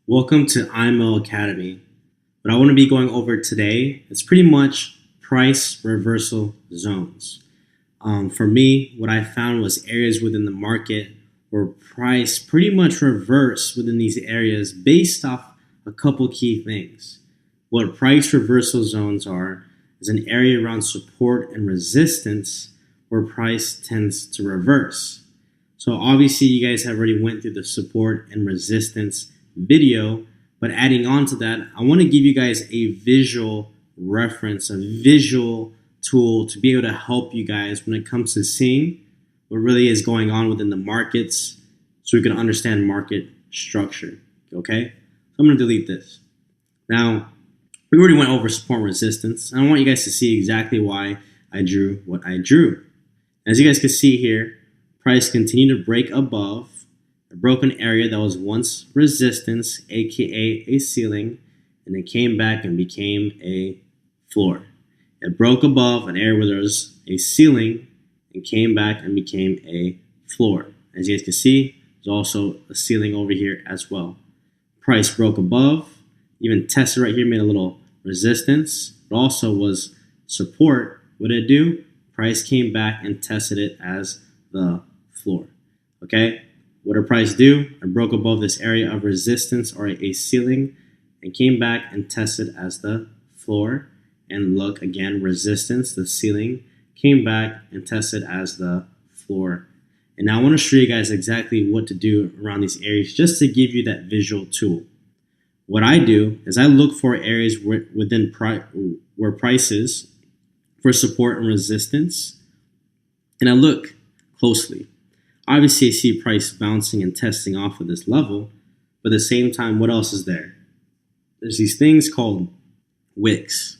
Welcome to IML Academy. What I want to be going over today is pretty much price reversal zones. For me, what I found was areas within the market where price pretty much reversed within these areas based off a couple key things. What price reversal zones are is an area around support and resistance where price tends to reverse. So obviously you guys have already went through the support and resistance video, but adding on to that, I want to give you guys a visual reference, a visual tool to be able to help you guys when it comes to seeing what really is going on within the markets so we can understand market structure. Okay, so I'm going to delete this. Now, we already went over support and resistance. I want you guys to see exactly why I drew what I drew. As you guys can see here, price continued to break above a broken area that was once resistance, aka a ceiling, and it came back and became a floor. It broke above an area where there was a ceiling and came back and became a floor. As you guys can see, there's also a ceiling over here as well. Price broke above, even tested right here, made a little resistance. It also was support. What did it do? Price came back and tested it as the floor. Okay? What did price do? It broke above this area of resistance or a ceiling and came back and tested as the floor. And look again, resistance, the ceiling, came back and tested as the floor. And now I want to show you guys exactly what to do around these areas just to give you that visual tool. What I do is I look for areas within where prices for support and resistance, and I look closely. Obviously, I see price bouncing and testing off of this level, but at the same time, what else is there? There's these things called wicks.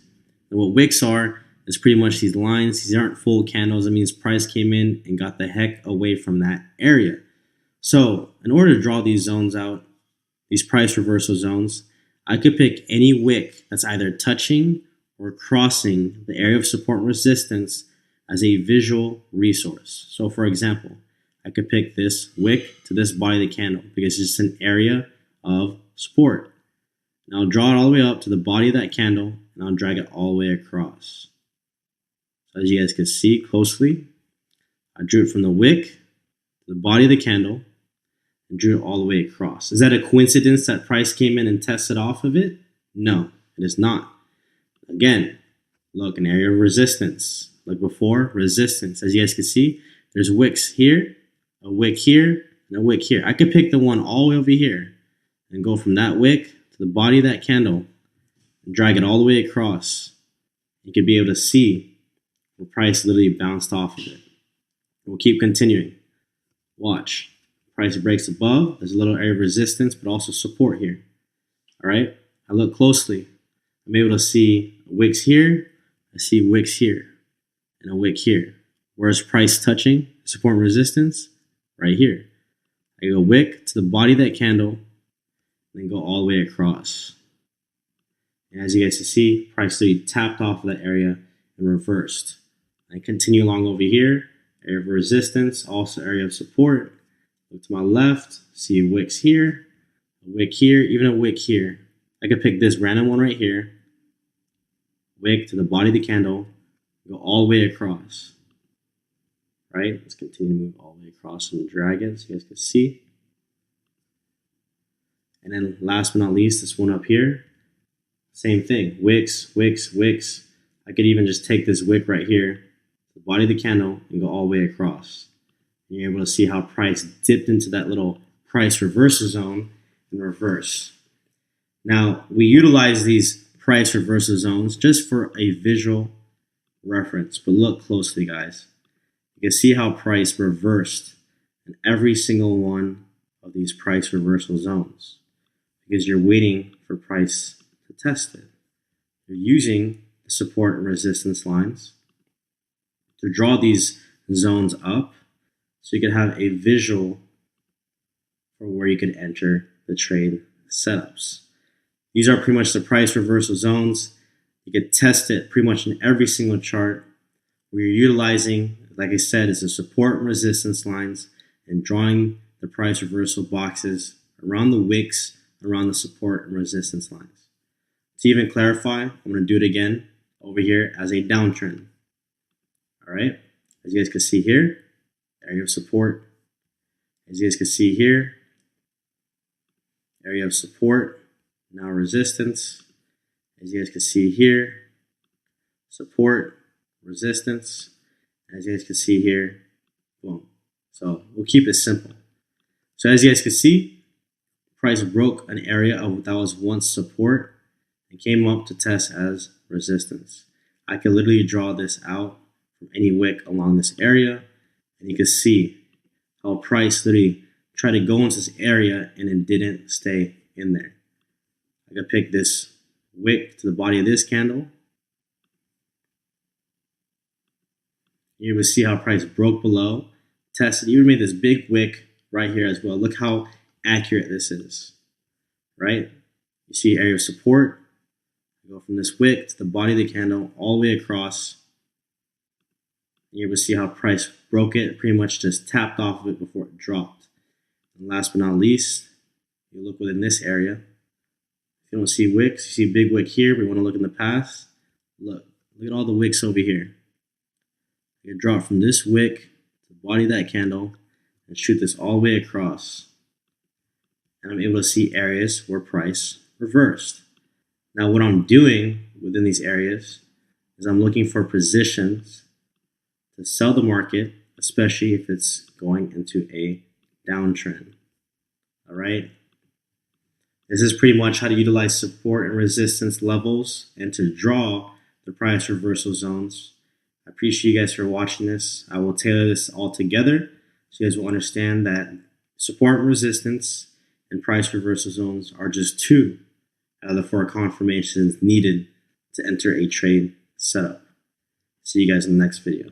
And what wicks are is pretty much these lines. These aren't full candles. It means price came in and got the heck away from that area. So in order to draw these zones out, these price reversal zones, I could pick any wick that's either touching or crossing the area of support and resistance as a visual resource. So for example, I could pick this wick to this body of the candle because it's just an area of support. Now I'll draw it all the way up to the body of that candle and I'll drag it all the way across. So as you guys can see closely, I drew it from the wick to the body of the candle and drew it all the way across. Is that a coincidence that price came in and tested off of it? No, it is not. Again, look, an area of resistance. Like before, resistance. As you guys can see, there's wicks here, a wick here, and a wick here. I could pick the one all the way over here and go from that wick to the body of that candle and drag it all the way across. You could be able to see where price literally bounced off of it. We'll keep continuing. Watch. Price breaks above. There's a little area of resistance, but also support here. All right. I look closely. I'm able to see wicks here. I see wicks here and a wick here. Where's price touching support and resistance? Right here. I go wick to the body of that candle, and then go all the way across. And as you guys can see, price literally tapped off of that area and reversed. I continue along over here, area of resistance, also area of support. Look to my left, see wicks here, a wick here, even a wick here. I could pick this random one right here, wick to the body of the candle, go all the way across. Right? Let's continue to move all the way across and drag it so you guys can see. And then last but not least, this one up here, same thing, wicks, wicks, wicks. I could even just take this wick right here, the body of the candle, and go all the way across. And you're able to see how price dipped into that little price reversal zone and reverse. Now, we utilize these price reversal zones just for a visual reference, but look closely, guys. You can see how price reversed in every single one of these price reversal zones because you're waiting for price to test it. You're using the support and resistance lines to draw these zones up so you can have a visual for where you can enter the trade setups. These are pretty much the price reversal zones. You can test it pretty much in every single chart where you're utilizing, like I said, is the support and resistance lines and drawing the price reversal boxes around the wicks around the support and resistance lines. To even clarify, I'm going to do it again over here as a downtrend. All right, as you guys can see here, area of support. As you guys can see here, area of support, now resistance. As you guys can see here, support, resistance. As you guys can see here, boom. So we'll keep it simple. So as you guys can see, price broke an area that was once support and came up to test as resistance. I can literally draw this out from any wick along this area, and you can see how price literally tried to go into this area and it didn't stay in there. I can pick this wick to the body of this candle. You will see how price broke below, tested, even made this big wick right here as well. Look how accurate this is, right? You see area of support, go from this wick to the body of the candle all the way across. You're able to see how price broke it, pretty much just tapped off of it before it dropped. And last but not least, you look within this area. If you don't see wicks, you see big wick here, but you want to look in the past. Look at all the wicks over here. You drop from this wick to the body of that candle and shoot this all the way across. And I'm able to see areas where price reversed. Now what I'm doing within these areas is I'm looking for positions to sell the market, especially if it's going into a downtrend. All right. This is pretty much how to utilize support and resistance levels and to draw the price reversal zones. I appreciate you guys for watching this. I will tailor this all together so you guys will understand that support and resistance and price reversal zones are just 2 out of the 4 confirmations needed to enter a trade setup. See you guys in the next video.